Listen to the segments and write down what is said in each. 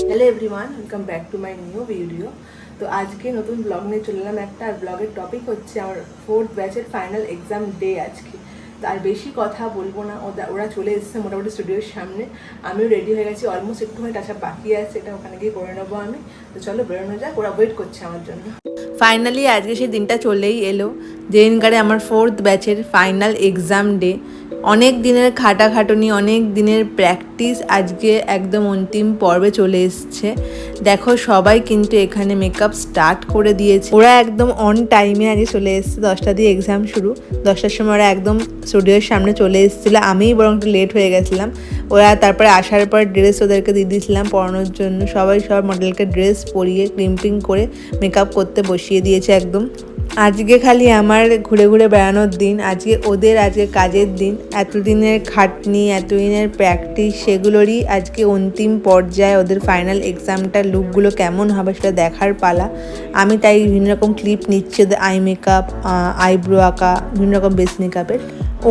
Hello everyone, welcome back to my new video. তো আজকে নতুন ব্লগ নিয়ে চলে এলাম একটা। আর ব্লগের টপিক হচ্ছে আমার 4th ব্যাচের ফাইনাল এক্সাম ডে আজকে। তো আর বেশি কথা বলবো না, ওরা চলে এসেছে মোটামুটি স্টুডিওর সামনে। আমিও রেডি হয়ে গেছি, অলমোস্ট একটুখানি টাচা বাকি আছে, এটা ওখানে গিয়ে করে নেবো আমি। তো চলো বেরোনো যাক, ওরা ওয়েট করছে আমার জন্য। ফাইনালি আজকে সেই দিনটা চলেই এলো, যেদিনকারে আমার 4th ব্যাচের ফাইনাল এক্সাম ডে। অনেক দিনের খাটাখাটুনি, অনেক দিনের প্র্যাকটিস আজকে একদম অন্তিম পর্বে চলে এসছে। দেখো সবাই কিন্তু এখানে মেকআপ স্টার্ট করে দিয়েছে। ওরা একদম অন টাইমে আজকে চলে এসছে। 10টা দিয়ে এক্সাম শুরু, 10টার সময় ওরা একদম স্টুডিওর সামনে চলে এসেছিলো। আমিই বরং একটু লেট হয়ে গেছিলাম। ওরা তারপরে আসার পর ড্রেস ওদেরকে দিয়ে দিয়েছিলাম পরানোর জন্য। সবাই সব মডেলকে ড্রেস পরিয়ে ক্রিম্পিং করে মেকআপ করতে বসিয়ে দিয়েছে একদম। আজকে খালি আমার ঘুরে ঘুরে বেড়ানোর দিন, আজকে কাজের দিন। এতদিনের খাটনি, এতদিনের প্র্যাকটিস, সেগুলোরই আজকে অন্তিম পর্যায়ে ওদের ফাইনাল এক্সামটার লুকগুলো কেমন হবে সেটা দেখার পালা। আমি তাই বিভিন্ন রকম ক্লিপ নিচ্ছি ওদের আই মেকআপ, আইব্রো আঁকা, বিভিন্ন রকম বেস মেকআপের।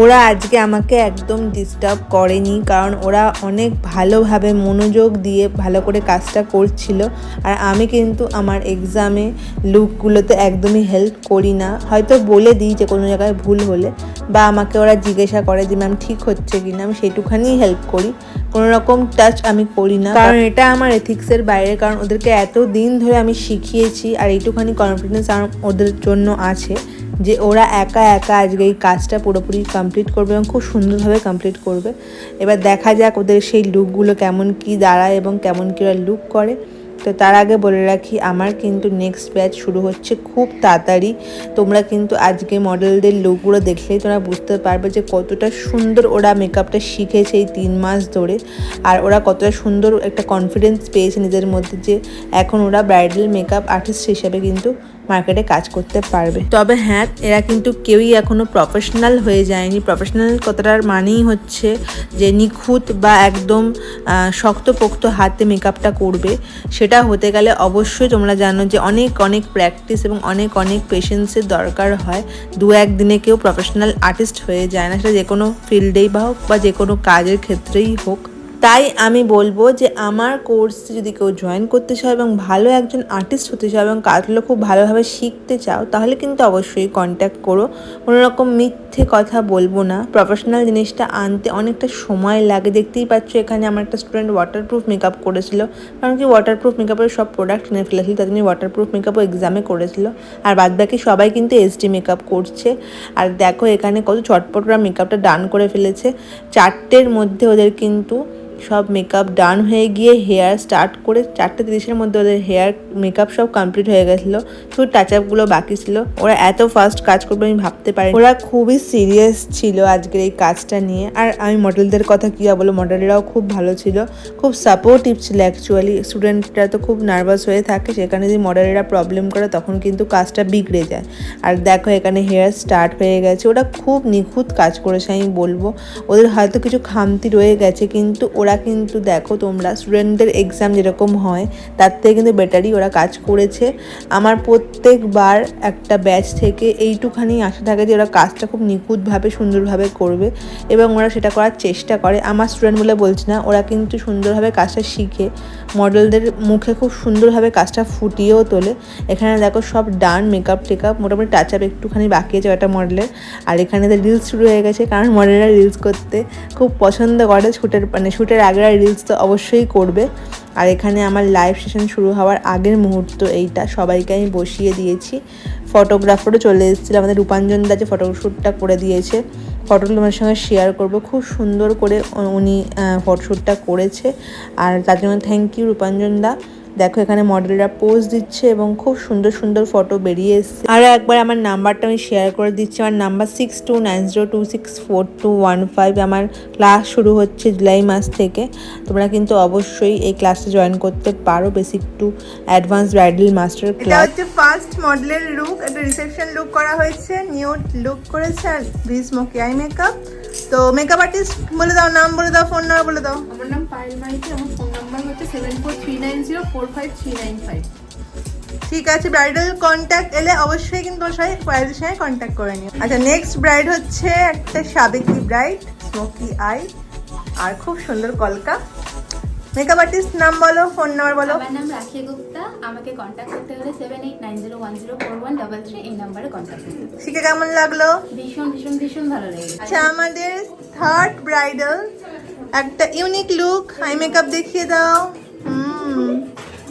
ওরা আজকে আমাকে একদম ডিস্টার্ব করেনি, কারণ ওরা অনেক ভালোভাবে মনোযোগ দিয়ে ভালো করে কাজটা করছিল। আর আমি কিন্তু আমার এক্সামে লুকগুলোতে একদমই হেল্প করি না। হয়তো বলে দিই যে কোনো জায়গায় ভুল হলে, বা আমাকে ওরা জিজ্ঞাসা করে যে ম্যাম ঠিক হচ্ছে কি না, আমি সেইটুখানিই হেল্প করি। কোনো রকম টাচ আমি করি না, কারণ এটা আমার এথিক্সের বাইরে। কারণ ওদেরকে এত দিন ধরে আমি শিখিয়েছি, আর এইটুখানি কনফিডেন্স আমার ওদের জন্য আছে যে ওরা একা একা আজকে এই কাজটা পুরোপুরি কমপ্লিট করবে এবং খুব সুন্দরভাবে কমপ্লিট করবে। এবার দেখা যাক ওদের সেই লুকগুলো কেমন কি দাঁড়ায় এবং কেমন কি ওরা লুক করে। তো তার আগে বলে রাখি, আমার কিন্তু নেক্সট ব্যাচ শুরু হচ্ছে খুব তাড়াতাড়ি। তোমরা কিন্তু আজকে মডেলদের লুকগুলো দেখলেই তোমরা বুঝতে পারবে যে কতটা সুন্দর ওরা মেকআপটা শিখেছে এই 3 মাস ধরে। আর ওরা কতটা সুন্দর একটা কনফিডেন্স পেয়েছে নিজের মধ্যে যে এখন ওরা ব্রাইডাল মেকআপ আর্টিস্ট হিসেবে কিন্তু মার্কেটে কাজ করতে পারবে। তবে হ্যাঁ, এরা কিন্তু কেউই এখনও প্রফেশনাল হয়ে যায়নি। প্রফেশনাল কথাটার মানেই হচ্ছে যে নিখুঁত বা একদম শক্তপোক্ত হাতে মেকআপটা করবে। সেটা হতে গেলে অবশ্যই তোমরা জানো যে অনেক অনেক প্র্যাকটিস এবং অনেক অনেক পেশেন্সের দরকার হয়। 2-1 দিনে কেউ প্রফেশনাল আর্টিস্ট হয়ে যায় না, সেটা যে কোনো ফিল্ডেই বা হোক বা যে কোনো কাজের ক্ষেত্রেই হোক। তাই আমি বলবো যে আমার কোর্সে যদি কেউ জয়েন করতে চাও এবং ভালো একজন আর্টিস্ট হতে চাও এবং কাজগুলো খুব ভালোভাবে শিখতে চাও, তাহলে কিন্তু অবশ্যই কন্ট্যাক্ট করো। কোনো রকম মিথ্যে কথা বলবো না। প্রফেশনাল জিনিসটা আনতে অনেকটা সময় লাগে। দেখতেই পাচ্ছ এখানে আমার একটা স্টুডেন্ট ওয়াটারপ্রুফ মেকআপ করেছিল, কারণ কি ওয়াটারপ্রুফ মেকআপের সব প্রোডাক্ট কিনে ফেলেছিল, তার জন্য ওয়াটারপ্রুফ মেকআপও এক্সামে করেছিল। আর বাদবাকি সবাই কিন্তু এইচডি মেকআপ করছে। আর দেখো এখানে কত চটপট ওরা মেকআপটা ডান করে ফেলেছে। 4টের মধ্যে ওদের কিন্তু সব মেকআপ ডান হয়ে গিয়ে হেয়ার স্টার্ট করে 4:30-এর মধ্যে ওদের হেয়ার মেকআপ সব কমপ্লিট হয়ে গেছিলো। শুধু টাচ আপগুলো বাকি ছিল। ওরা এত ফাস্ট কাজ করবে আমি ভাবতে পারি। ওরা খুবই সিরিয়াস ছিল আজকের এই কাজটা নিয়ে। আর আমি মডেলদের কথা কী বলো, মডেলরাও খুব ভালো ছিল, খুব সাপোর্টিভ ছিল অ্যাকচুয়ালি। স্টুডেন্টরা তো খুব নার্ভাস হয়ে থাকে, সেখানে যদি মডেলরা প্রবলেম করে তখন কিন্তু কাজটা বিগড়ে যায়। আর দেখো এখানে হেয়ার স্টার্ট হয়ে গেছে। ওরা খুব নিখুঁত কাজ করেছে আমি বলবো। ওদের হয়তো কিছু খামতি রয়ে গেছে, কিন্তু ওরা কিন্তু দেখো তোমরা স্টুডেন্টদের এক্সাম যেরকম হয় তার থেকে কিন্তু বেটারই ওরা কাজ করেছে। আমার প্রত্যেকবার একটা ব্যাচ থেকে এইটুখানি আশা থাকে যে ওরা কাজটা খুব নিখুঁতভাবে সুন্দরভাবে করবে, এবং ওরা সেটা করার চেষ্টা করে। আমার স্টুডেন্ট বলে বলছি না, ওরা কিন্তু সুন্দরভাবে কাজটা শিখে মডেলদের মুখে খুব সুন্দরভাবে কাজটা ফুটিয়েও তোলে। এখানে দেখো সব ডান মেকআপ টেকআপ, মোটামুটি টাচ আপ একটুখানি বাকি আছে একটা মডেলের। আর এখানে রিলস শুরু হয়ে গেছে, কারণ মডেলরা রিলস করতে খুব পছন্দ করে। শ্যুটের আগের রিলস তো অবশ্যই করবে। আর এখানে আমার লাইভ সেশন শুরু হওয়ার আগের মুহূর্ত এইটা, সবাইকে আমি বসিয়ে দিয়েছি। ফটোগ্রাফারও চলে এসেছিল, আমাদের রূপাঞ্জন দা যে ফটোশ্যুটটা করে দিয়েছে, ফটোগুলো আমার সঙ্গে শেয়ার করবো। খুব সুন্দর করে উনি ফটোশ্যুটটা করেছে, আর তার জন্য থ্যাংক ইউ রূপাঞ্জন দা। দেখো এখানে মডেলরা পোজ দিচ্ছে এবং খুব সুন্দর সুন্দর ফটো বেরিয়ে এসছে। আর একবার আমার নাম্বারটা আমি শেয়ার করে দিচ্ছি। আমার নাম্বার 6290264215। আমার ক্লাস শুরু হচ্ছে জুলাই মাস থেকে। তোমরা কিন্তু অবশ্যই এই ক্লাসে জয়েন করতে পারো, basic to advance bridal master class. এটা হচ্ছে ফার্স্ট মডেলের লুক, একটা রিসেপশন লুক করা হয়েছে, নিউড লুক করেছে আর ভি স্মোকি আই মেকআপ। তো মেকআপ আর্টিস্ট বলে দাও, নাম বলে দাও, ফোন নাম্বার বলে দাও। আমার নাম পায়েল মাইতি, আমার ফোন নাম্বার হচ্ছে 7439045395। ঠিক আছে, ব্রাইডাল কন্ট্যাক্ট এলে অবশ্যই কিন্তু সবাই পায়েলের সঙ্গে কন্ট্যাক্ট করে নিও। আচ্ছা, নেক্সট ব্রাইড হচ্ছে একটা সাবেকি ব্রাইড, স্মোকি আই আর খুব সুন্দর কলকা। মেকআপ আর্টিস্ট নাম বলো, ফোন নাম্বার বলো। আমার নাম রাখি গুপ্তা। আমাকে কন্ট্যাক্ট করতে হলে 7890104133 এই নাম্বারে কন্ট্যাক্ট করতে হবে। শিখে কেমন লাগলো? ভীষণ ভীষণ ভীষণ ভালো লেগেছে। আচ্ছা, আমাদের থার্ড ব্রাইডাল একটা ইউনিক লুক, আই মেকআপ দেখিয়ে দাও।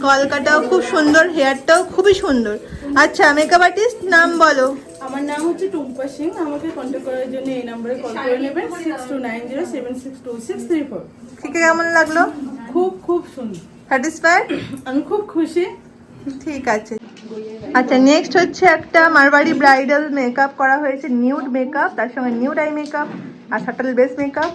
কলকাটাও খুব সুন্দর, হেয়ারটাও খুবই সুন্দর। আচ্ছা, মেকআপ আর্টিস্ট নাম বলো। আমার নাম হচ্ছে টুম্পা সিং। আমাকে কন্ট্যাক্ট করার জন্য এই নম্বরে কল করে নেবেন 6290762634। শিখে কেমন লাগলো? খুব খুব সুন্দর, স্যাটিসফাইড? আমি খুব খুশি। ঠিক আছে। আচ্ছা, নেক্সট হচ্ছে একটা মারবাড়ি ব্রাইডাল মেকআপ করা হয়েছে, নিউড মেকআপ, তার সঙ্গে নিউড আই মেকআপ আর সাটল বেস মেকআপ।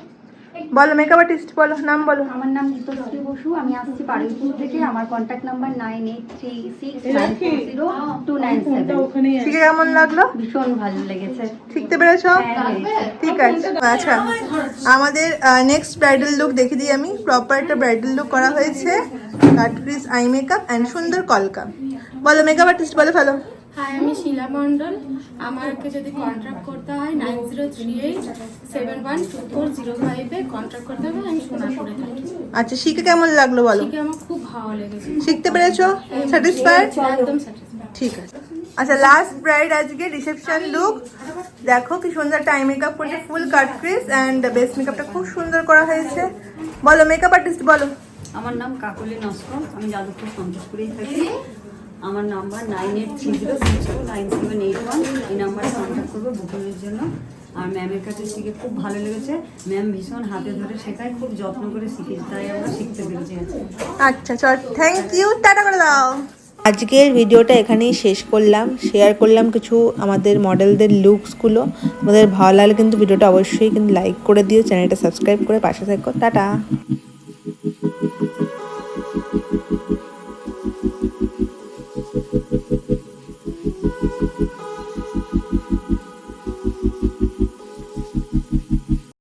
বলো মেকআপ আর্টিস্ট বলো, নাম বলো। আমার নাম গীতশ্রী বসু। আমি আসছি পারুলপুর থেকে। আমার কন্ট্যাক্ট নাম্বার 9836900297। ওখানেই আছে। শিখে কেমন লাগলো? ভীষণ ভালো লেগেছে। শিখতে পেরেছো? হ্যাঁ। ঠিক আছে। আচ্ছা, আমাদের নেক্সট ব্রাইডাল লুক দেখে দিই আমি। প্রপার একটা ব্রাইডাল লুক করা হয়েছে, কাট ক্রিজ আই মেকআপ অ্যান্ড সুন্দর কলকা। বলো মেকআপ আর্টিস্ট বলে ফেলো। হাই, আমি শিলা মণ্ডল। আমাকে যদি কন্ট্যাক্ট করতে হয় 9038712405-এ কন্ট্যাক্ট করতে হবে। আমি সোনারপুরে থাকি। আচ্ছা, শিখে কেমন লাগলো বলো। শিখে আমার খুব ভালো লেগেছে। শিখতে পেরেছো? স্যাটিসফাইড? একদম স্যাটিসফাইড। ঠিক আছে। আচ্ছা, লাস্ট ব্রাইড আজকে রিসেপশন লুক। দেখো কি সুন্দর টাই মেকআপ করছে, ফুল কাট ক্রিজ অ্যান্ড বেস মেকআপটা খুব সুন্দর করা হয়েছে। বলো মেকআপ আর্টিস্ট বলো। আমার নাম কাকলি নস্কর। আমি যাদবপুর সন্তোষপুরেই থাকি। আমার নাম্বার 9830629781। এই নাম্বারে কন্ট্যাক্ট করবো বুকিংয়ের জন্য। আর ম্যামের কাছে শিখে খুব ভালো লেগেছে। ম্যাম ভীষণ হাতে ধরে শেখায়, খুব যত্ন করে শিখেছে, তাই আমরা শিখতে পেরেছি আজকে। আচ্ছা চল, থ্যাংক ইউ, টাটা করে দাও। আজকের ভিডিওটা এখানেই শেষ করলাম, শেয়ার করলাম কিছু আমাদের মডেলদের লুকসগুলো। আমাদের ভালো লাগলে কিন্তু ভিডিওটা অবশ্যই কিন্তু লাইক করে দিও, চ্যানেলটা সাবস্ক্রাইব করে পাশে থাকো। টাটা।